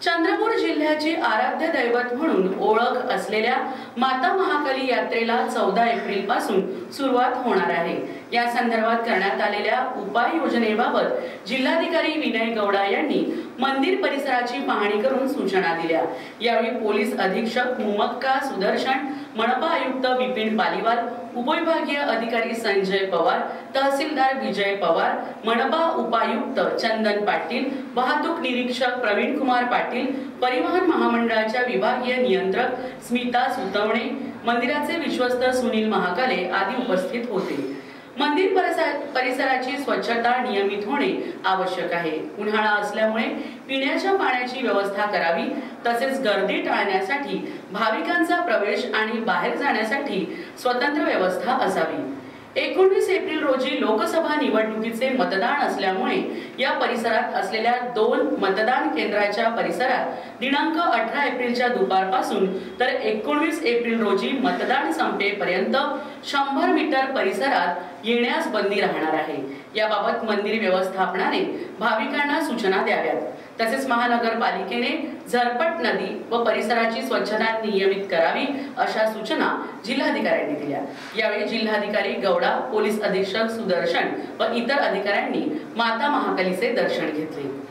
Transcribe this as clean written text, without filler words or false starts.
चंद्रपूर जिल्ह्याची आराध्य दैवत म्हणून ओळख असलेल्या माता महाकाली यात्रेला 14 एप्रिल पासून सुरुवात होणार आहे। या संदर्भात करण्यात आलेल्या उपाययोजनेबाबत जिल्हाधिकारी विनय गौडा यांनी मंदिर परिसराची पाहणी करून सूचना दिल्या। यावेळी पोलीस अधीक्षक मुमक्का सुदर्शन, मनपा आयुक्त विपिन पालीवाल, उपविभागीय अधिकारी संजय पवार, तहसीलदार विजय पवार, मनपा उपायुक्त चंदन पाटील, वाहतूक निरीक्षक प्रवीण कुमार पाटील, परिवहन महामंडळाच्या विभागीय नियंत्रक स्मिता सुतवणे, मंदिराचे विश्वस्त सुनील महाकाले आदी उपस्थित होते। मंदिर परिसराची स्वच्छता नियमित होणे आवश्यक आहे। उन्हाळा असल्यामुळे पिण्याच्या पाण्याची व्यवस्था करावी, तसेच गर्दी टाळण्यासाठी भाविकांचा प्रवेश आणि बाहेर जाण्यासाठी स्वतंत्र व्यवस्था असावी। 19 एप्रिल रोजी लोकसभा निवडणुकीचे मतदान असल्यामुळे या परिसरात असलेल्या 2 मतदान केंद्राच्या परिसरात दिनांक 18 एप्रिलच्या दुपारपासून तर 19 एप्रिल रोजी मतदान संपेपर्यंत 100 मीटर परिसरात येण्यास बंदी राहणार आहे। याबाबत मंदिर व्यवस्थापनाने भाविकांना सूचना द्याव्यात। तसेच महानगरपालिकेने झरपट नदी व परिसराची स्वच्छता नियमित करावी अशा सूचना जिल्हाधिकाऱ्यांनी दिल्या। यावेळी जिल्हाधिकारी गौडा, पोलीस अधीक्षक सुदर्शन व इतर अधिकाऱ्यांनी माता महाकालीचे दर्शन घेतले।